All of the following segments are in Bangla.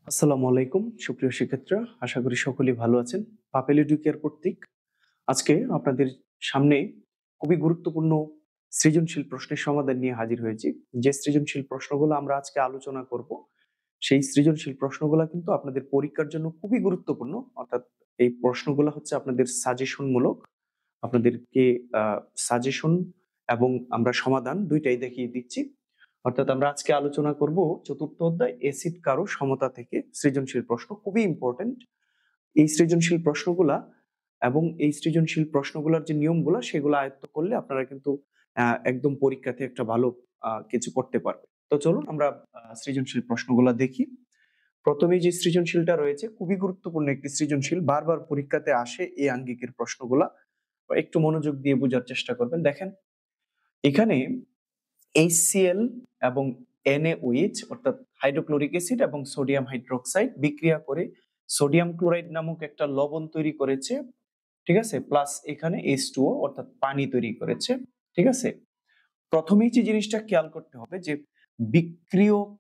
আসসালামু আলাইকুম সুপ্রিয় শিক্ষার্থীরা, আশা করি সকলেই ভালো আছেন। পাপেল এডুকেয়ার কর্তৃক আজকে আপনাদের সামনে খুবই গুরুত্বপূর্ণ সৃজনশীল প্রশ্নের সমাধান নিয়ে হাজির হয়েছি। যে সৃজনশীল প্রশ্নগুলো আমরা আজকে আলোচনা করব, সেই সৃজনশীল প্রশ্নগুলো কিন্তু আপনাদের পরীক্ষার জন্য খুবই গুরুত্বপূর্ণ। অর্থাৎ এই প্রশ্নগুলো হচ্ছে আপনাদের সাজেশনমূলক। আপনাদেরকে সাজেশন এবং আমরা সমাধান দুইটাই দেখিয়ে দিচ্ছি। অর্থাৎ আমরা আজকে আলোচনা করব চতুর্থ অধ্যায় এসিড কারো সমতা থেকে সৃজনশীল প্রশ্ন, খুবই ইম্পর্টেন্ট এই সৃজনশীল প্রশ্নগুলা। এবং এই সৃজনশীল প্রশ্নগুলোর যে নিয়মগুলা সেগুলো আয়ত্ত করলে আপনারা কিন্তু একদম পরীক্ষাতে একটা ভালো কিছু করতে পারবে। তো চলুন আমরা সৃজনশীল প্রশ্নগুলা দেখি। প্রথমেই যে সৃজনশীলটা রয়েছে খুবই গুরুত্বপূর্ণ একটি সৃজনশীল, বারবার পরীক্ষাতে আসে এই আঙ্গিকের প্রশ্নগুলা। একটু মনোযোগ দিয়ে বোঝার চেষ্টা করবেন। দেখেন এখানে HCl এবং NaOH অর্থাৎ হাইড্রোক্লোরিক অ্যাসিড এবং সোডিয়াম হাইড্রোক্সাইড বিক্রিয়া করে সোডিয়াম ক্লোরাইড নামক একটা লবণ তৈরি করেছে, ঠিক আছে, প্লাস এখানে H2O অর্থাৎ পানি তৈরি করেছে, ঠিক আছে। প্রথমেই যে জিনিসটা খেয়াল করতে হবে যে বিক্রিয়ক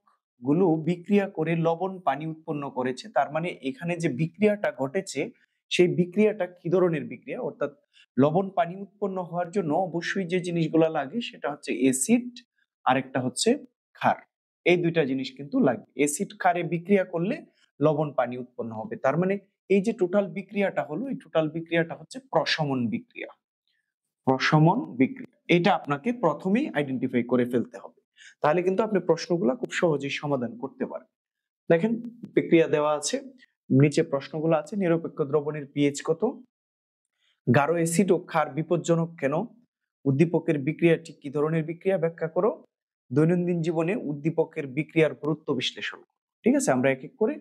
গুলো বিক্রিয়া করে লবণ পানি উৎপন্ন করেছে, তার মানে এখানে যে বিক্রিয়াটা ঘটেছে সেই বিক্রিয়াটা কি ধরনের বিক্রিয়া, অর্থাৎ লবণ পানি উৎপন্ন হওয়ার জন্য অবশ্যই যে জিনিসগুলো লাগে সেটা হচ্ছে অ্যাসিড আর একটা হচ্ছে ক্ষার। এই দুইটা জিনিস কিন্তু লাগে। অ্যাসিড ক্ষারে বিক্রিয়া করলে লবণ পানি উৎপন্ন হবে। তার মানে এই যে টোটাল বিক্রিয়াটা হলো, এই টোটাল বিক্রিয়াটা হচ্ছে প্রশমন বিক্রিয়া। প্রশমন বিক্রিয়া এটা আপনাকে প্রথমেই আইডেন্টিফাই করে ফেলতে হবে, তাহলে কিন্তু আপনি প্রশ্নগুলো খুব সহজেই সমাধান করতে পারবেন। দেখেন বিক্রিয়া দেওয়া আছে, নিচে প্রশ্নগুলো আছে। নিরপেক্ষ দ্রবণের পিএইচ কত? গাঢ় অ্যাসিড ও ক্ষার বিপজ্জনক কেন? উদ্দীপকের বিক্রিয়াটি কি ধরনের বিক্রিয়া ব্যাখ্যা করো? দৈনন্দিন জীবনে উদ্দীপকের বিক্রিয়ার গুরুত্ব বিশ্লেষণ করো। ঠিক আছে, আমরা এক এক করে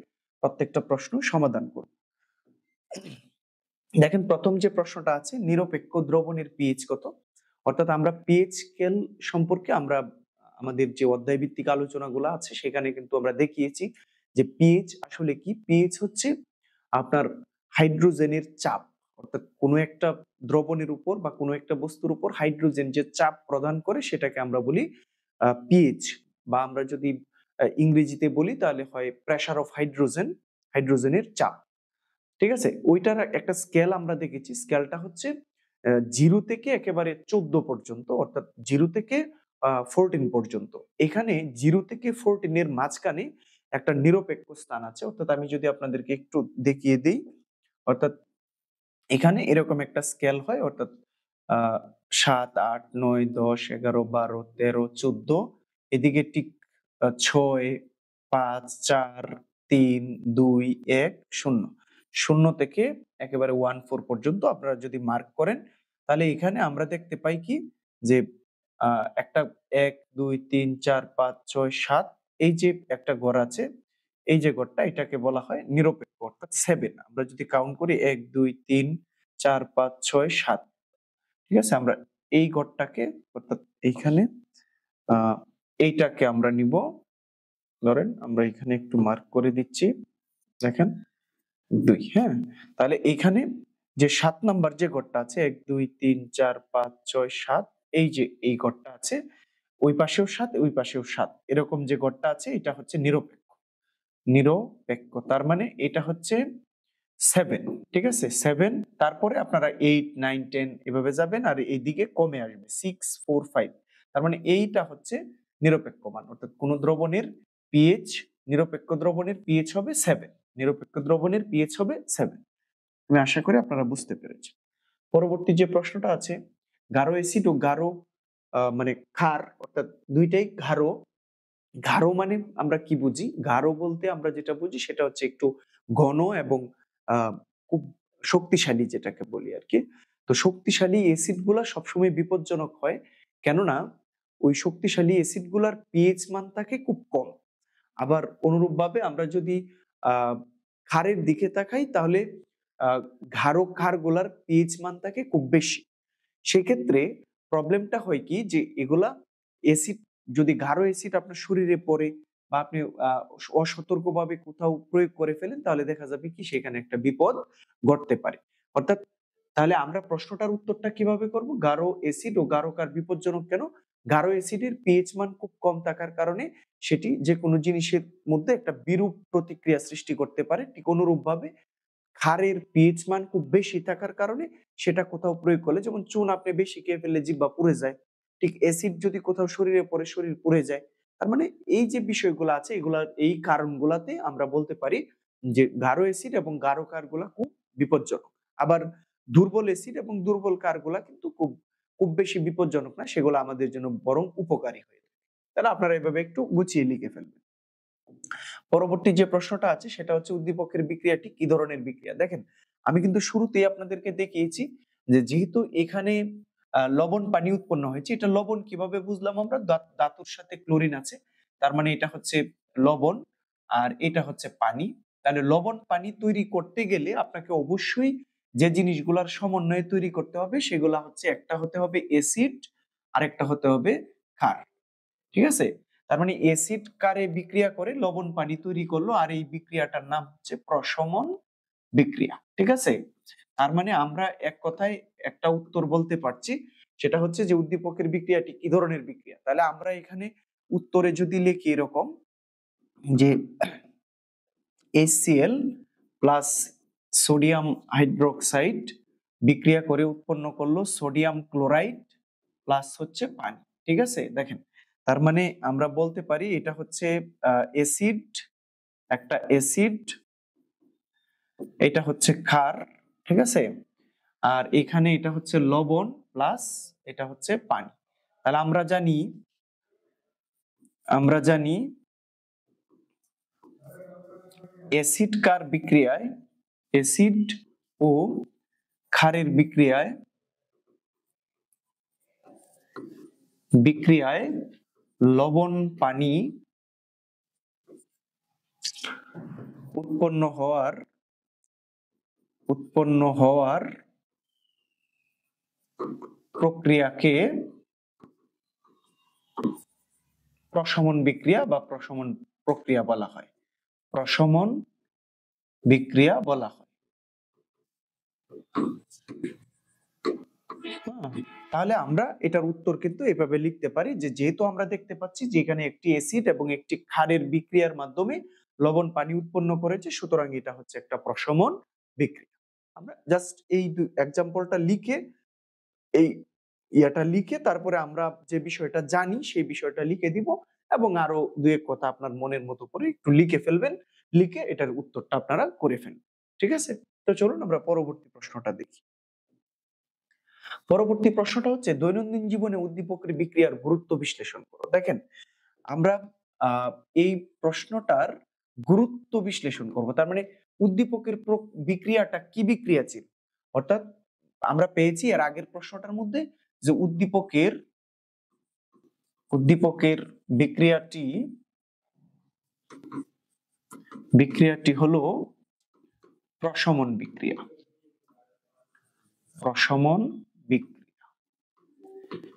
প্রত্যেকটা প্রশ্ন সমাধান করব। দেখেন প্রথম যে প্রশ্নটা আছে, নিরপেক্ষ দ্রবণের পিএইচ কত? অর্থাৎ আমরা পিএইচ স্কেল সম্পর্কে আমরা আমাদের যে অধ্যায় ভিত্তিক আলোচনাগুলো আছে সেখানে কিন্তু আমরা দেখিয়েছি যে পিএইচ আসলে কি। পিএইচ হচ্ছে আপনার হাইড্রোজেনের চাপ, অর্থাৎ কোনো একটা দ্রবণের উপর বা কোনো একটা বস্তুর উপর হাইড্রোজেন যে চাপ প্রদান করে সেটাকে আমরা বলি পিএইচ, বা আমরা যদি ইংরেজিতে বলি তাহলে হয় প্রেসার অফ হাইড্রোজেন, হাইড্রোজেনের চাপ। ঠিক আছে, ওইটার একটা স্কেল আমরা দেখেছি। স্কেলটা হচ্ছে 0 থেকে একেবারে 14 পর্যন্ত, অর্থাৎ 0 থেকে 14 পর্যন্ত। এখানে 0 থেকে 14 এর মাঝখানে একটা নিরপেক্ষ স্থান আছে। অর্থাৎ আমি যদি আপনাদেরকে একটু দেখিয়ে দিই, অর্থাৎ এখানে এরকম একটা স্কেল হয়, অর্থাৎ 7, 8, 9, 10, 11, 12, 13, 14, এদিকে ঠিক 6, 5, 4, 3, 2, 1, 0, 0 থেকে একেবারে 14 পর্যন্ত আপনারা যদি মার্ক করেন তাহলে এখানে আমরা দেখতে পাই কি যে একটা 1, 2, 3, 4, 5, 6, 7, এই যে একটা ঘর আছে, এই যে ঘরটা এটাকে বলা হয় নিরপেক্ষ, অর্থাৎ 7। আমরা যদি কাউন্ট করি 1, 2, 3, 4, 5, 6, 7, ঠিক আছে, আমরা এই ঘরটাকে অর্থাৎ এইখানে আহ এইটাকে আমরা নিব, ধরেন আমরা এখানে একটু মার্ক করে দিচ্ছি, দেখেন 2, হ্যাঁ। তাহলে এইখানে যে 7 নাম্বার যে ঘরটা আছে, 1, 2, 3, 4, 5, 6, 7, এই যে এই ঘরটা আছে, ওই পাশেও 7, ওই পাশেও 7, এরকম যে ঘরটা আছে এটা হচ্ছে নিরপেক্ষ। নিরপেক্ষ তার মানে এটা হচ্ছে 7, ঠিক আছে 7। তারপরে আপনারা 8, 9, 10 এভাবে যাবেন আর এইদিকে কমে আসবে 6, 4, 5। তার মানে এইটা হচ্ছে নিরপেক্ষ মান, অর্থাৎ কোন দ্রবণের পিএইচ, নিরপেক্ষ দ্রবণের পিএইচ হবে 7, নিরপেক্ষ দ্রবণের পিএইচ হবে 7। আমি আশা করি আপনারা বুঝতে পেরেছেন। পরবর্তী যে প্রশ্নটা আছে, গাঢ় অ্যাসিড ও গাঢ় মানে ক্ষার, অর্থাৎ দুইটাই গাঢ়। গাঢ় মানে আমরা কি বুঝি? গাঢ় বলতে আমরা যেটা বুঝি সেটা হচ্ছে একটু ঘন এবং খুব শক্তিশালী, যেটাকে বলি আরকি। তো শক্তিশালী অ্যাসিড গুলা সবসময় বিপজ্জনক হয়। কেননা ওই শক্তিশালী অ্যাসিড গুলার পিএইচ মান থাকে খুব কম। আবার অনুরূপভাবে আমরা যদি আ ক্ষারের দিকে তাকাই তাহলে আ গাঢ় ক্ষারগুলার পিএইচ মান থাকে খুব বেশি। সেক্ষেত্রে প্রবলেমটা হয় কি যে এগুলা অ্যাসিড, যদি গাঢ় অ্যাসিড আপনার শরীরে পড়ে বা আপনি অসতর্কভাবে কোথাও প্রয়োগ করে ফেলেন তাহলে দেখা যাবে কি সেখানে একটা বিপদ ঘটতে পারে। অর্থাৎ তাহলে আমরা প্রশ্নটার উত্তরটা কিভাবে করব? গাঢ় অ্যাসিড ও গাঢ় ক্ষার বিপজ্জনক কেন? গাঢ় অ্যাসিডের পিএইচ মান খুব কম থাকার কারণে সেটি যে কোনো জিনিসের মধ্যে একটা বিরূপ প্রতিক্রিয়া সৃষ্টি করতে পারে। ঠিক অনুরূপভাবে ক্ষারের পিএইচ মান খুব বেশি থাকার কারণে সেটা কোথাও প্রয়োগ করলে, যেমন চুন আপনি বেশি খেয়ে ফেললে জিহ্বা পুড়ে যায়, ঠিক অ্যাসিড যদি কোথাও শরীরে পড়ে শরীর পুড়ে যায়। তার মানে এই যে বিষয়গুলো আছে, এগুলা এই কারণগুলাতে আমরা বলতে পারি যে গাঢ় অ্যাসিড এবং গাঢ় ক্ষারগুলা খুব বিপজ্জনক। আবার দুর্বল অ্যাসিড এবং দুর্বল ক্ষারগুলা কিন্তু খুব খুব বেশি বিপজ্জনক না, সেগুলো আমাদের জন্য বরং উপকারী হয়ে থাকে। তাহলে আপনারা এভাবে একটু গুছিয়ে লিখে ফেলবেন। পরবর্তী যে প্রশ্নটা আছে সেটা হচ্ছে উদ্দীপকের বিক্রিয়াটি কি ধরনের বিক্রিয়া। দেখেন, আমি কিন্তু শুরুতেই আপনাদেরকে দেখিয়েছি যে যেহেতু এখানে লবণ পানি উৎপন্ন হয়েছে, এটা লবণ কিভাবে বুঝলাম আমরা, ধাতুর সাথে ক্লোরিন আছে, তার মানে এটা হচ্ছে লবণ আর এটা হচ্ছে পানি। তাহলে লবণ পানি তৈরি করতে গেলে আপনাকে অবশ্যই যে জিনিসগুলোর সমন্বয়ে তৈরি করতে হবে সেগুলা হচ্ছে, একটা হতে হবে অ্যাসিড আর একটা হতে হবে ক্ষার। ঠিক আছে? তার মানে অ্যাসিড কারে বিক্রিয়া করে লবণ পানি তৈরি করলো, আর এই বিক্রিয়াটার নাম হচ্ছে প্রশমন বিক্রিয়া। ঠিক আছে? তার মানে আমরা এক কথায় একটা উত্তর বলতে পারছি, সেটা হচ্ছে যে উদ্দীপকের বিক্রিয়াটি কি ধরনের বিক্রিয়া। তাহলে আমরা এখানে উত্তরে যদি লিখি এরকম যে HCl প্লাস সোডিয়াম হাইড্রোক্সাইড বিক্রিয়া করে উৎপন্ন করলো সোডিয়াম ক্লোরাইড প্লাস হচ্ছে পানি। ঠিক আছে? দেখেন, তার মানে আমরা বলতে পারি এটা হচ্ছে অ্যাসিড, একটা অ্যাসিড, এটা হচ্ছে ক্ষার। ঠিক আছে? আর এখানে এটা হচ্ছে লবণ প্লাস এটা হচ্ছে পানি। তাহলে আমরা জানি অ্যাসিড কার বিক্রিয়ায়, অ্যাসিড ও ক্ষারের বিক্রিয়ায় লবণ পানি উৎপন্ন হওয়ার প্রক্রিয়াকে প্রশমন বিক্রিয়া বা প্রশমন প্রক্রিয়া বলা হয়। প্রশমন বিক্রিয়া বলা হয়। তাহলে আমরা এটার উত্তর কিন্তু এভাবে লিখতে পারি যে যেহেতু আমরা দেখতে পাচ্ছি যে এখানে একটি অ্যাসিড এবং একটি ক্ষারের বিক্রিয়ার মাধ্যমে লবণ পানি উৎপন্ন করেছে, সুতরাং এটা হচ্ছে একটা প্রশমন বিক্রিয়া। আমরা জাস্ট এই এক্সাম্পলটা লিখে, এই লিখে তারপরে আমরা যে বিষয়টা জানি সেই বিষয়টা লিখে দিব, এবং আরো দুই এক কথা আপনার মনের মতো করে একটু লিখে ফেলবেন, লিখে এটার উত্তরটা আপনারা করে ফেলবেন। ঠিক আছে? তো চলুন আমরা পরবর্তী প্রশ্নটা দেখি। পরবর্তী প্রশ্নটা হচ্ছে দৈনন্দিন জীবনে উদ্দীপকের বিক্রিয়ার গুরুত্ব বিশ্লেষণ করো। দেখেন, আমরা এই প্রশ্নটার গুরুত্ব বিশ্লেষণ করব। তার মানে উদ্দীপকের বিক্রিয়াটা কি বিক্রিয়া ছিল, অর্থাৎ আমরা পেয়েছি এর আগের প্রশ্নটার মধ্যে যে উদ্দীপকের বিক্রিয়াটি হলো প্রশমন বিক্রিয়া।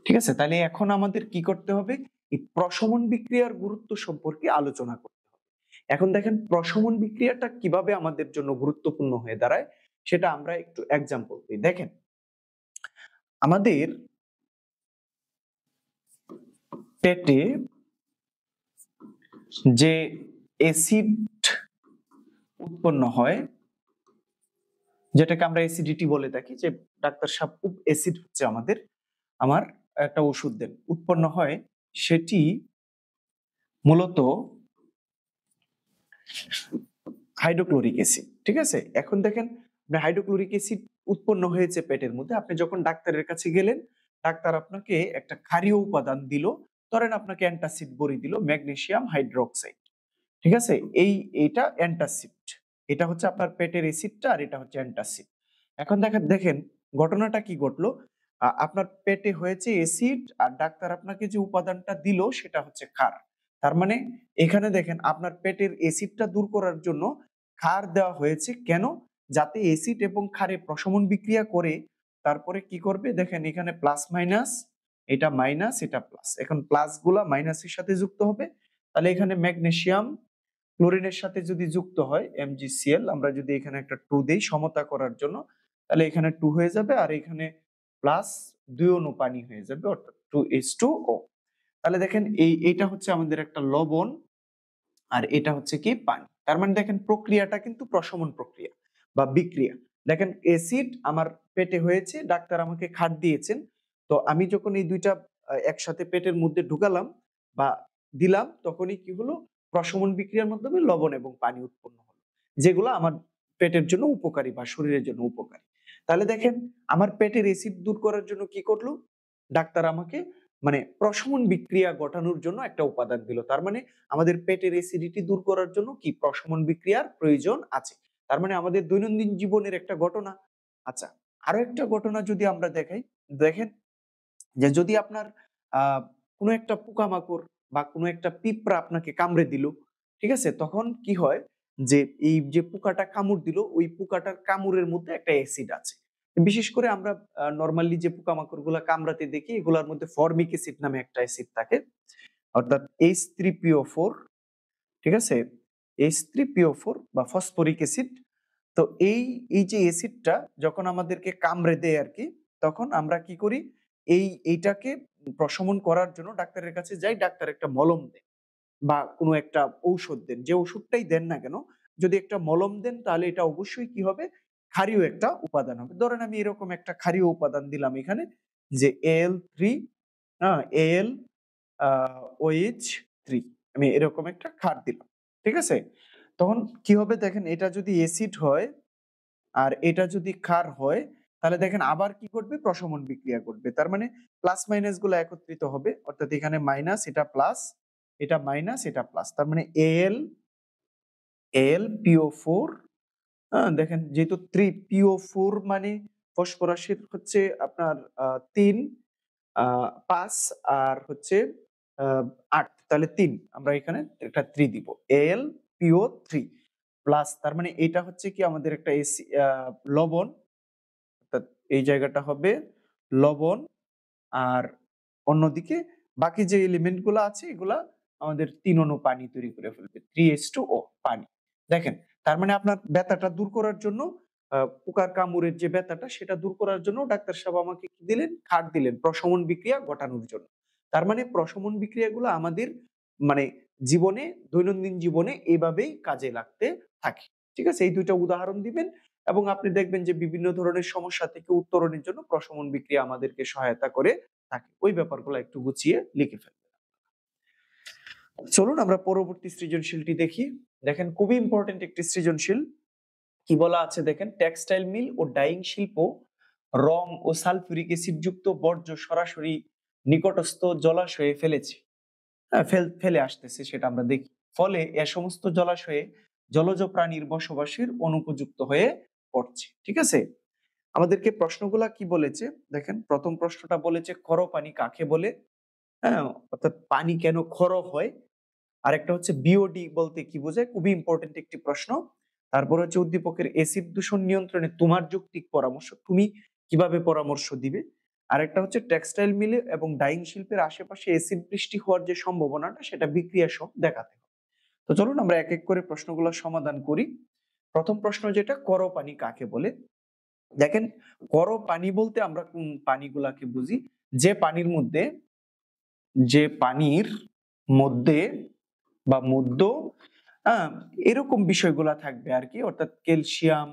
ঠিক আছে? তাহলে এখন আমাদের কি করতে হবে, এই প্রশমন বিক্রিয়ার গুরুত্ব সম্পর্কে আলোচনা করতে হবে। এখন দেখেন প্রশমন বিক্রিয়াটা কিভাবে আমাদের জন্য গুরুত্বপূর্ণ হয়ে দাঁড়ায় সেটা আমরা একটু এক্সাম্পল দিই। দেখেন, আমাদের পেটে যে অ্যাসিড উৎপন্ন হয়, যেটাকে আমরা অ্যাসিডিটি বলে থাকি, যে ডাক্তার সাহেব খুব অ্যাসিড হচ্ছে আমার একটা ওষুধ দেন, উৎপন্ন হয়, সেটি মূলত হাইড্রোক্লোরিক অ্যাসিড। ঠিক আছে? এখন দেখেন, হাইড্রোক্লোরিক অ্যাসিড উৎপন্ন হয়েছে পেটের মধ্যে, আপনি যখন ডাক্তারের কাছে গেলেন, ডাক্তার আপনাকে একটা ক্ষারীয় উপাদান দিল, ধরেন আপনাকে অ্যান্টাসিড বড়ি দিল, ম্যাগনেসিয়াম হাইড্রোক্সাইড। ঠিক আছে? এইটা অ্যান্টাসিড, এটা হচ্ছে আপনার পেটের অ্যাসিডটা, আর এটা হচ্ছে অ্যান্টাসিড। এখন দেখেন ঘটনাটা কি ঘটলো, আপনার পেটে হয়েছে অ্যাসিড, আর ডাক্তার আপনাকে যে উপাদানটা দিল সেটা হচ্ছে ক্ষার। তার মানে এখানে দেখেন আপনার পেটের অ্যাসিডটা দূর করার জন্য ক্ষার দেওয়া হয়েছে। কেন? যাতে অ্যাসিড এবং ক্ষারে প্রশমন বিক্রিয়া করে তারপরে কি করবে, দেখেন এখানে প্লাস মাইনাস, এটা মাইনাস এটা প্লাস, এখন প্লাস গুলা মাইনাসের সাথে যুক্ত হবে। তাহলে এখানে ম্যাগনেসিয়াম ক্লোরিনের সাথে যদি যুক্ত হয় MgCl, আমরা যদি এখানে একটা 2 দেই সমতা করার জন্য, তাহলে এখানে 2 হয়ে যাবে, আর এখানে প্লাস 2 অণু পানি হয়ে যাবে, অর্থাৎ 2H2O। তাহলে দেখেন এইটা হচ্ছে আমাদের একটা লবণ, আর এটা হচ্ছে কি পানি। তার মানে দেখেন প্রক্রিয়াটা কিন্তু প্রশমন প্রক্রিয়া বা বিক্রিয়া। দেখেন অ্যাসিড আমার পেটে হয়েছে, ডাক্তার আমাকে খাট দিয়েছেন। তো আমি যখন এই দুইটা একসাথে পেটের মধ্যে ঢুকালাম বা দিলাম, তখনই কি হলো, প্রশমন বিক্রিয়ার মাধ্যমে লবণ এবং পানি উৎপন্ন হলো, যেগুলো আমার পেটের জন্য উপকারী বা শরীরের জন্য উপকারী। তাহলে দেখেন আমার পেটের অ্যাসিড দূর করার জন্য কি করলো, ডাক্তার আমাকে মানে প্রশমন বিক্রিয়া ঘটানোর জন্য একটা উপাদান দিল। তার মানে আমাদের পেটের অ্যাসিডিটি দূর করার জন্য কি প্রশমন বিক্রিয়ার প্রয়োজন আছে। তার মানে আমাদের দৈনন্দিন জীবনের একটা ঘটনা। আচ্ছা, আরো একটা ঘটনা যদি আমরা দেখাই, দেখেন যে যদি আপনার কোনো একটা পোকামাকড় বা কোনো একটা পিঁপড়া আপনাকে কামড়ে দিল, ঠিক আছে? তখন কি হয় যে এই যে পোকাটা কামড় দিল, ওই পোকাটার কামড়ের মধ্যে একটা অ্যাসিড আছে। বিশেষ করে আমরা নরমালি যে পোকামাকড়গুলা কামড়াতে দেখি, এগুলার মধ্যে ফরমিক অ্যাসিড নামে একটা অ্যাসিড থাকে, অর্থাৎ H3PO4, ঠিক আছে? H3PO4 বা ফসফরিক অ্যাসিড। তো এই যে অ্যাসিডটা যখন আমাদেরকে কামড়ে দেয় আরকি, তখন আমরা কি করি? এইটাকে প্রশমন করার জন্য ডাক্তারের কাছে যাই। ডাক্তার একটা মলম দেন বা কোনো একটা ঔষধ দেন। যে ওষুধটাই দেন না কেন, যদি একটা মলম দেন তাহলে এটা অবশ্যই কি হবে? ক্ষারীয় একটা উপাদান হবে। ধরেন আমি এরকম একটা ক্ষারীয় উপাদান দিলাম এখানে, যে Al3, Al আ OH3, আমি এরকম একটা ক্ষার দিলাম। ঠিক আছে? তখন কি হবে দেখেন, এটা যদি অ্যাসিড হয় আর এটা যদি ক্ষার হয়, তাহলে দেখেন আবার কি করবে? প্রশমন বিক্রিয়া ঘটবে। তার মানে প্লাস মাইনাস গুলো একত্রিত হবে। অর্থাৎ এখানে মাইনাস, এটা প্লাস, এটা মাইনাস, এটা প্লাস। তার মানে AlPO4, দেখেন যেহেতু 3PO4 মানে ফসফরাসের হচ্ছে আপনার ৩, ৫ আর হচ্ছে আ ৮, তাহলে ৩। আমরা এখানে একটা ৩ দিব। AlPO3 প্লাস, তার মানে এটা হচ্ছে কি আমাদের একটা লবণ, অর্থাৎ এই জায়গাটা হবে লবণ, আর অন্যদিকে বাকি যে এলিমেন্ট গুলা আছে এগুলা আমাদের ৩ অণু পানি তৈরি করে ফেলবে। 3H2O, পানি। দেখেন, তার মানে আপনার ব্যথাটা দূর করার জন্য, পোকার কামড়ের যে ব্যথাটা সেটা দূর করার জন্য ডাক্তার সাহেব আমাকে কি দিলেন? খাট দিলেন প্রশমন বিক্রিয়া ঘটানোর জন্য। তার মানে প্রশমন বিক্রিয়াগুলো আমাদের মানে জীবনে, দৈনন্দিন জীবনে এভাবেই কাজে লাগতে থাকে। ঠিক আছে? এই ২ টা উদাহরণ দিবেন এবং আপনি দেখবেন যে বিভিন্ন ধরনের সমস্যা থেকে উত্তরণের জন্য প্রশমন বিক্রিয়া আমাদেরকে সহায়তা করে থাকে। ওই ব্যাপারগুলো একটু গুছিয়ে লিখে ফেলবেন। চলুন আমরা পরবর্তী সৃজনশীলটি দেখি। দেখেন খুবই ইম্পোর্টেন্ট একটি সৃজনশীল। কি বলা আছে দেখেন, টেক্সটাইল মিল ও ডাইং শিল্প রং ও সালফিউরিক অ্যাসিড যুক্ত বর্জ্য সরাসরি নিকটস্থ জলাশয়ে ফেলেছে। হ্যাঁ, ফেলে আসতেছে, সেটা আমরা দেখি। ফলে এ সমস্ত জলাশয়ে জলজ প্রাণীর বসবাসের অনুপযুক্ত হয়ে পড়ছে। ঠিক আছে? আমাদেরকে প্রশ্নগুলা কি বলেছে দেখেন, প্রথম প্রশ্নটা বলেছে ক্ষর পানি কাকে বলে? হ্যাঁ, অর্থাৎ পানি কেন ক্ষর হয়? আরেকটা হচ্ছে বিওডি বলতে কি বোঝায়? খুবই ইম্পর্টেন্ট একটি প্রশ্ন। তারপর হচ্ছে উদ্দীপকের এসিড দূষণ নিয়ন্ত্রণে তোমার যৌক্তিক পরামর্শ, তুমি কিভাবে পরামর্শ দিবে? আরেকটা হচ্ছে টেক্সটাইল মিলে এবং ডাইং শিল্পের আশেপাশে এসিড বৃষ্টি হওয়ার যে সম্ভাবনাটা সেটা বিক্রিয়া সহ দেখাতে হবে। তো চলুন আমরা এক এক করে প্রশ্নগুলো সমাধান করি। প্রথম প্রশ্ন যেটা, ক্ষর পানি কাকে বলে? দেখেন, ক্ষর পানি বলতে আমরা কোন পানিগুলাকে বুঝি? যে পানির মধ্যে, যে পানির মধ্যে বা মধ্য, আহ, এরকম বিষয়গুলা থাকবে আর কি, অর্থাৎ ক্যালসিয়াম,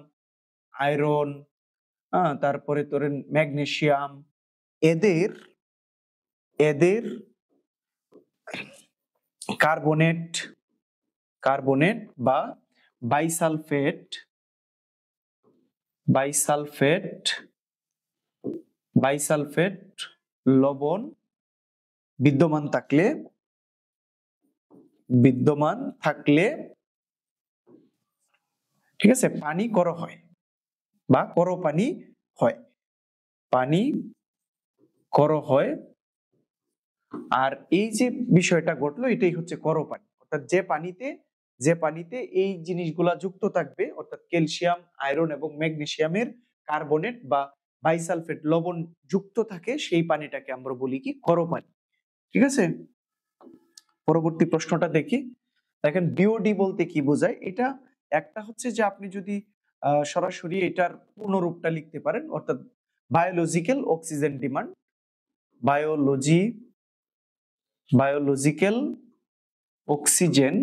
আয়রন, তারপরে ধরেন ম্যাগনেসিয়াম, এদের এদের কার্বনেট কার্বনেট বা বাইসালফেট বাইসালফেট বাইসালফেট লবণ বিদ্যমান থাকলে ঠিক আছে, পানি ক্ষর হয় বা ক্ষর পানি হয়, পানি ক্ষর হয়। আর এই যে বিষয়টা ঘটলো এটাই হচ্ছে ক্ষর পানি, অর্থাৎ যে পানিতে এই জিনিসগুলা যুক্ত থাকবে, অর্থাৎ ক্যালসিয়াম, আয়রন এবং ম্যাগনেসিয়ামের কার্বনেট বা বাইসালফেট লবণ যুক্ত থাকে, সেই পানিটাকে আমরা বলি কি? ক্ষর পানি। ঠিক আছে? পরবর্তী প্রশ্নটা দেখি। দেখেন, বিওডি বলতে কি বোঝায়? এটা একটা হচ্ছে যে আপনি যদি সরাসরি এটার পূর্ণরূপটা লিখতে পারেন, অর্থাৎ biological oxygen demand, biological biological oxygen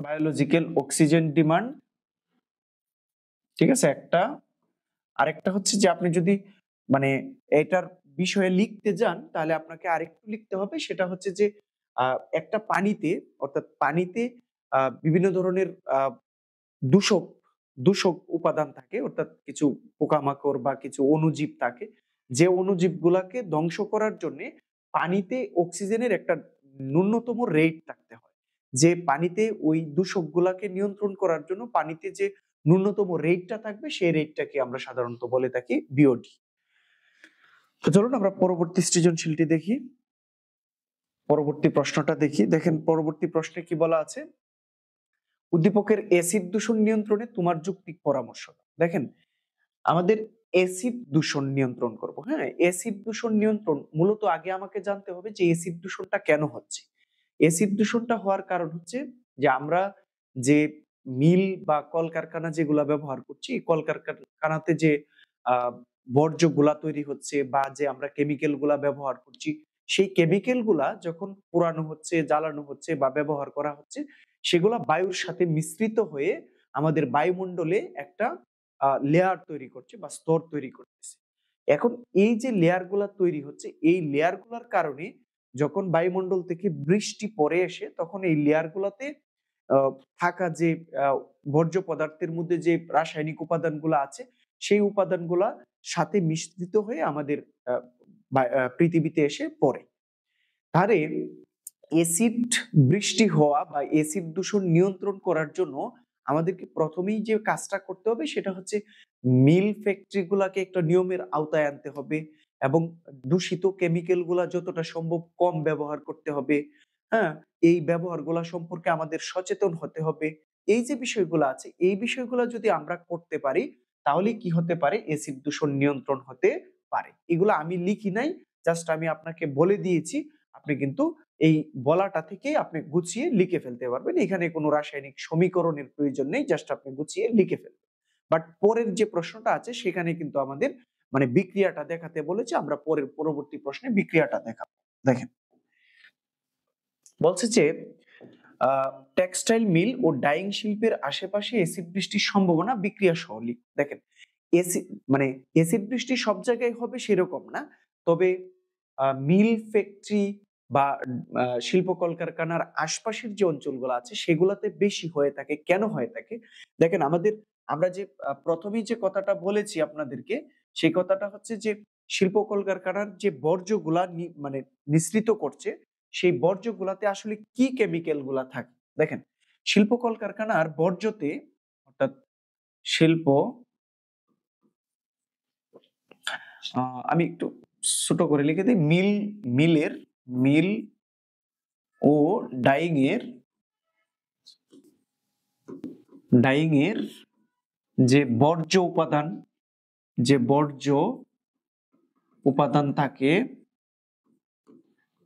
biological oxygen demand, ঠিক আছে একটা। আরেকটা হচ্ছে যে আপনি যদি মানে এটার বিষয়ে লিখতে যান তাহলে আপনাকে আরেকটু লিখতে হবে, সেটা হচ্ছে যে একটা পানিতে, অর্থাৎ পানিতে বিভিন্ন ধরনের দূষক দূষক উপাদান থাকে, অর্থাৎ কিছু পোকামাকড় বা কিছু অণুজীব থাকে, যে অণুজীব গুলাকে ধ্বংস করার জন্য পানিতে অক্সিজেনের একটা ন্যূনতম রেট থাকতে হয়। যে পানিতে ওই দূষক গুলাকে নিয়ন্ত্রণ করার জন্য পানিতে যে ন্যূনতম রেটটা থাকবে সেই রেটটাকে আমরা সাধারণত বলে থাকি বিওডি। তো চলুন আমরা পরবর্তী সৃজনশীলটি দেখি, পরবর্তী প্রশ্নটা দেখি। দেখেন পরবর্তী প্রশ্নে কি বলা আছে, উদ্দীপকের অ্যাসিড দূষণ নিয়ন্ত্রণে তোমার যৌক্তিক পরামর্শ দাও। দেখেন আমাদের অ্যাসিড দূষণ নিয়ন্ত্রণ করব, হ্যাঁ অ্যাসিড দূষণ নিয়ন্ত্রণ মূলত আগে আমাকে জানতে হবে যে অ্যাসিড দূষণটা কেন হচ্ছে। অ্যাসিড দূষণটা হওয়ার কারণ হচ্ছে যে আমরা যে মিল বা কলকারখানা যেগুলা ব্যবহার করছি, এই কলকারখানাতে যে আহ বর্জ্যগুলা তৈরি হচ্ছে বা যে আমরা কেমিক্যাল গুলা ব্যবহার করছি, সেই কেমিক্যাল গুলা যখন পোড়ানো হচ্ছে, জ্বালানো হচ্ছে বা ব্যবহার করা হচ্ছে, সেগুলা বায়ুর সাথে মিশ্রিত হয়ে আমাদের বায়ুমণ্ডলে একটা লেয়ার তৈরি করছে বা স্তর তৈরি করতেছে। এখন এই যে লেয়ার গুলা তৈরি হচ্ছে, এই লেয়ার গুলার কারণে যখন বায়ুমণ্ডল থেকে বৃষ্টি পড়ে এসে তখন এই লেয়ার গুলাতে আহ, থাকা যে বর্জ্য পদার্থের মধ্যে যে রাসায়নিক উপাদানগুলো আছে, সেই উপাদানগুলা সাথে মিশ্রিত হয়ে আমাদের আহ, পৃথিবীতে এসে পড়ে। তারে এসিড বৃষ্টি হওয়া বা এসিড দূষণ নিয়ন্ত্রণ করার জন্য আমাদেরকে প্রথমেই যে কাজটা করতে হবে সেটা হচ্ছে মিল ফ্যাক্টরি গুলাকে একটা নিয়মের আওতায় আনতে হবে এবং দূষিত কেমিক্যাল গুলা যতটা সম্ভব কম ব্যবহার করতে হবে। হ্যাঁ, এই ব্যবহার গুলা সম্পর্কে আমাদের সচেতন হতে হবে। এই যে বিষয়গুলো আছে, এই বিষয়গুলো যদি আমরা করতে পারি তাহলে কি হতে পারে, এসিড দূষণ নিয়ন্ত্রণ হতে পারে। এগুলো আমি লিখি নাই, জাস্ট আমি আপনাকে বলে দিয়েছি। আপনি কিন্তু এই বলাটা থেকে আপনি গুছিয়ে লিখে ফেলতে পারবেন, এখানে কোনো রাসায়নিক সমীকরণের প্রয়োজন নেই, জাস্ট আপনি গুছিয়ে লিখে ফেলবেন। বাট পরের যে প্রশ্নটা আছে সেখানে কিন্তু আমাদের মানে বিক্রিয়াটা দেখাতে বলেছে, আমরা পরের পরবর্তী প্রশ্নে বিক্রিয়াটা দেখাবো। দেখেন বলছে যে টেক্সটাইল মিল ও ডাইং শিল্পের আশেপাশে এসিড বৃষ্টির সম্ভাবনা বিক্রিয়া সহ লিখ। দেখেন এসিড মানে এসিড বৃষ্টি সব জায়গায় হবে সেরকম না, তবে মিল ফ্যাক্টরি বা শিল্প কলকারখানার আশপাশের যে অঞ্চলগুলো আছে সেগুলাতে বেশি হয়ে থাকে। কেন হয়ে থাকে দেখেন, আমরা যে প্রথমেই যে কথাটা বলেছি আপনাদেরকে, সেই কথাটা হচ্ছে যে শিল্প কলকারখানার যে বর্জ্যগুলা মানে নিঃসৃত করছে, সেই বর্জ্যগুলাতে আসলে কি কেমিক্যাল গুলা থাকে। দেখেন শিল্প কলকারখানার বর্জ্যতে, অর্থাৎ শিল্প আমি একটু ছোট করে লিখে দিই, মিল ও ডাইং এর যে বর্জ্য উপাদান থাকে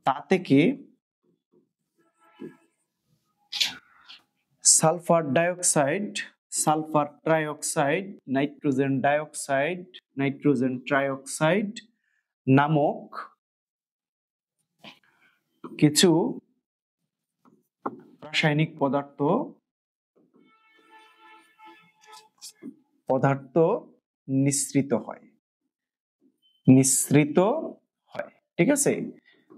তা থেকে সালফার ট্রাইঅক্সাইড, নাইট্রোজেন ট্রাইঅক্সাইড নামক কিছু রাসায়নিক পদার্থ নিঃসৃত হয়। ঠিক আছে,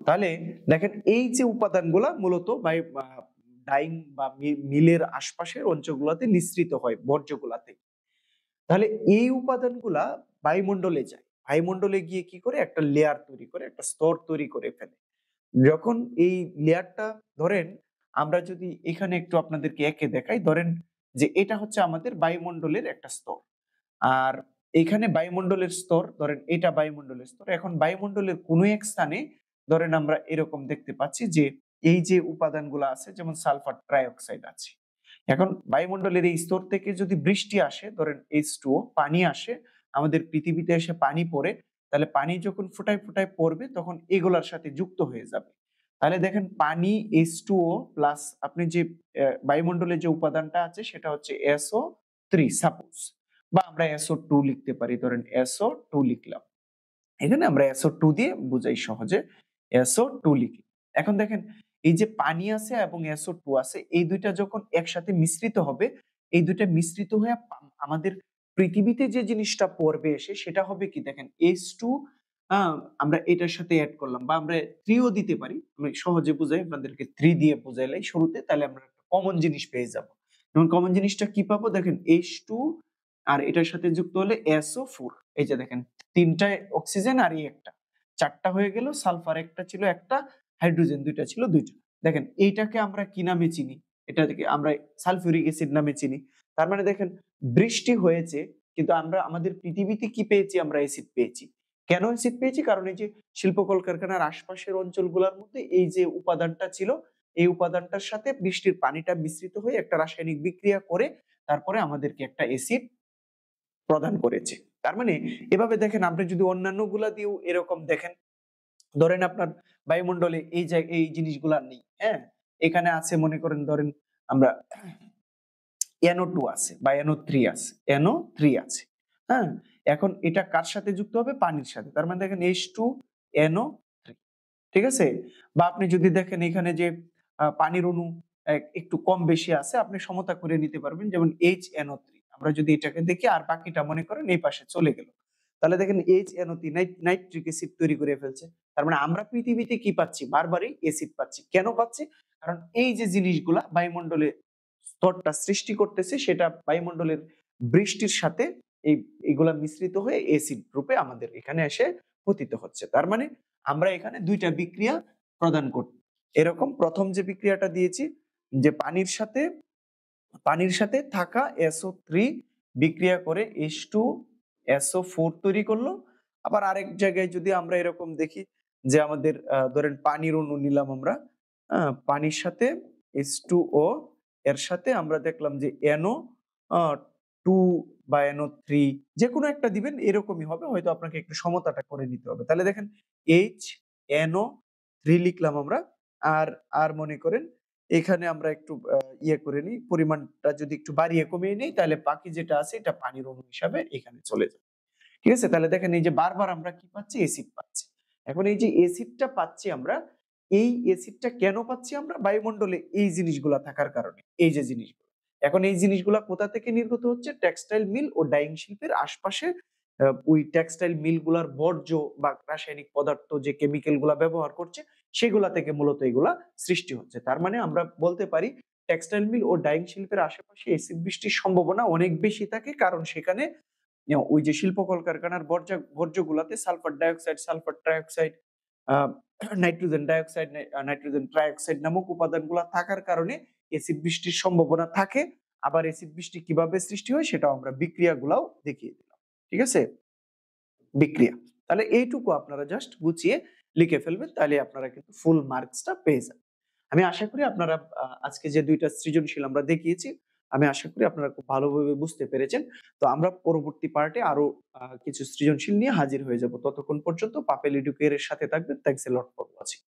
তাহলে দেখেন এই যে উপাদানগুলা মূলত ডাইং বা মিলের আশপাশের অঞ্চলগুলোতে নিঃসৃত হয় বর্জ্যগুলাতে। তাহলে এই উপাদানগুলা বায়ুমণ্ডলে যায়, বায়ুমণ্ডলে গিয়ে কি করে একটা লেয়ার তৈরি করে, একটা স্তর তৈরি করে ফেলে। যখন এই লেয়ারটা ধরেন, আমরা যদি এখানে একটু আপনাদেরকে এঁকে দেখাই, ধরেন যে এটা হচ্ছে আমাদের বায়ুমণ্ডলের একটা স্তর, আর এখানে বায়ুমণ্ডলের স্তর, ধরেন এটা বায়ুমণ্ডলের স্তর। এখন বায়ুমণ্ডলের কোনো এক স্থানে ধরেন আমরা এরকম দেখতে পাচ্ছি যে এই যে উপাদানগুলো আছে, যেমন সালফার ট্রাইঅক্সাইড আছে। এখন বায়ুমণ্ডলের এই স্তর থেকে যদি বৃষ্টি আসে, ধরেন H2O পানি আসে, আমাদের পৃথিবীতে এসে পানি পড়ে, তাহলে পানি যখন ফোটায় ফোটায় পড়বে তখন এগুলার সাথে যুক্ত হয়ে যাবে। তাহলে দেখেন পানি H2O প্লাস আপনি যে বায়ুমণ্ডলে যে উপাদানটা আছে সেটা হচ্ছে SO SO3 সাপোজ, বা আমরা SO2 লিখতে পারি, ধরেন SO2 লিখলাম। এখানে আমরা SO2 দিয়ে বুঝাই সহজে, SO2 লিখি। এখন দেখেন এই যে পানি আছে এবং SO2 আছে, এই ২ টা যখন একসাথে মিশ্রিত হবে, এই ২ টা মিশ্রিত হয়ে আমাদের পৃথিবীতে যে জিনিসটা পড়বে এসে সেটা হবে কি দেখেন H2, আ আমরা এটার সাথে এড করলাম, বা আমরা 3 ও দিতে পারি। আমি সহজে বুঝাই আপনাদেরকে, 3 দিয়ে বুঝাইলাই শুরুতে, তাহলে আমরা একটা কমন জিনিস পেয়ে যাব। যেমন কমন জিনিসটা কি পাবো দেখেন, H2 আর এটার সাথে যুক্ত হলে SO4। এই যে দেখেন ৩ টা অক্সিজেন আর এই একটা। ৪ টা হয়ে গেল, সালফার একটা ছিল একটা, হাইড্রোজেন ২ টা ছিল ২ টা। দেখেন এইটাকে আমরা কি নামে চিনি? এটাকে আমরা সালফিউরিক অ্যাসিড নামে চিনি। তার মানে দেখেন বৃষ্টি হয়েছে, কিন্তু আমরা আমাদের পৃথিবীতে কি পেয়েছি? আমরা অ্যাসিড পেয়েছি। কেন অ্যাসিড পেয়েছি? কারণ এই যে শিল্প কলকারখানার আশপাশের অঞ্চলগুলোর মধ্যে এই যে উপাদানটা ছিল, এই উপাদানটার সাথে বৃষ্টির পানিটা মিশ্রিত হয়ে একটা রাসায়নিক বিক্রিয়া করে তারপরে আমাদেরকে একটা অ্যাসিড প্রদান করেছে। তার মানে এভাবে দেখেন, আপনি যদি অন্যান্যগুলা দিয়েও এরকম দেখেন, ধরেন আপনার বায়ুমণ্ডলে এই জিনিসগুলা নেই, হ্যাঁ? এখানে আছে, মনে করেন ধরেন আমরা NO2 আছে বা NO3 আছে, NO3 আছে, হ্যাঁ? এখন এটা কার সাথে যুক্ত হবে? পানির সাথে। তার মানে দেখেন H2NO3, ঠিক আছে? বা আপনি যদি দেখেন এখানে যে পানির অণু একটু কম বেশি আছে, আপনি সমতা করে নিতে পারবেন। যেমন HNO3, আমরা যদি এটাকে দেখি আর বাকিটা মনে করেন এই পাশে চলে গেল। তাহলে দেখেন HNO3 নাইট্রিক অ্যাসিড তৈরি করে ফেলছে। তার মানে আমরা পৃথিবীতে কি পাচ্ছি? বারবারই অ্যাসিড পাচ্ছি। কেন পাচ্ছি? কারণ এই যে জিনিসগুলা বায়ুমণ্ডলে স্তরটা সৃষ্টি করতেছে, সেটা বায়ুমণ্ডলের বৃষ্টির সাথে এই এগুলা মিশ্রিত হয়ে অ্যাসিড রূপে আমাদের এখানে এসে পতিত হচ্ছে। তার মানে আমরা এখানে ২ টা বিক্রিয়া প্রদান করছি। এরকম ১ম যে বিক্রিয়াটা দিয়েছি, যে পানির সাথে থাকা SO3 বিক্রিয়া করে H2SO4 তৈরি করলো। আবার আরেক জায়গায় যদি আমরা এরকম দেখি যে আমাদের ধরেন পানির অণু নিলাম আমরা, পানির সাথে H2O, এর সাথে আমরা দেখলাম যে আ 2 বা NO3 যেকোনো একটা দিবেন, এরকমই হবে। হয়তো আপনাকে একটু সমতাটা করে নিতে হবে। তাহলে দেখেন HNO3 লিখলাম আমরা। আর আর মনে করেন এখানে আমরা একটু ইয়ে করে নিই, পরিমাণটা যদি একটু বাড়িয়ে কমিয়ে নিই, তাহলে বাকি যেটা আছে এটা পানির অণু হিসাবে এখানে চলে যাবে। ঠিক আছে? তাহলে দেখেন এই যে বারবার আমরা কি পাচ্ছি? অ্যাসিড পাচ্ছি। এখন এই যে অ্যাসিডটা পাচ্ছি আমরা, এই অ্যাসিডটা কেন পাচ্ছি আমরা? বায়ুমণ্ডলে এই জিনিসগুলা থাকার কারণে। এই যে জিনিসগুলো। এখন এই জিনিসগুলা কোথা থেকে নির্গত হচ্ছে? টেক্সটাইল মিল ও ডাইং শিল্পের আশপাশে ওই টেক্সটাইল মিলগুলার বর্জ্য বা রাসায়নিক পদার্থ যে কেমিক্যাল গুলা ব্যবহার করছে, সেগুলা থেকে মূলত এগুলা সৃষ্টি হচ্ছে। তার মানে আমরা বলতে পারি টেক্সটাইল মিল ও ডাইং শিল্পের আশেপাশে অ্যাসিড বৃষ্টির সম্ভাবনা অনেক বেশি থাকে, কারণ সেখানে ওই যে শিল্প কলকারখানার বর্জ্যগুলাতে সালফার ডাইঅক্সাইড, সালফার ট্রাইঅক্সাইড, আ নাইট্রোজেন ডাইঅক্সাইড, নাইট্রোজেন ট্রাইঅক্সাইড নামক উপাদানগুলা থাকার কারণে এসিড বৃষ্টির সম্ভাবনা থাকে। আবার এসিড বৃষ্টি কিভাবে সৃষ্টি হয় সেটাও আমরা বিক্রিয়াগুলাও দেখিয়ে দিলাম। ঠিক আছে? বিক্রিয়া। তাহলে এইটুকু আপনারা জাস্ট গুছিয়ে লিখে ফেলবেন। তাহলে আপনারা কিন্তু ফুল মার্কসটা পেয়ে যাবেন। আমি আশা করি আপনারা আজকে যে ২ টা সৃজনশীল আমরা দেখিয়েছি, আমি আশা করি আপনারা খুব ভালোভাবে বুঝতে পেরেছেন। তো আমরা পরবর্তী পার্টে আরো কিছু সৃজনশীল নিয়ে হাজির হয়ে যাব। ততক্ষণ পর্যন্ত পাপেল এডুকেয়ার এর সাথে থাকবেন। Thanks a lot for watching.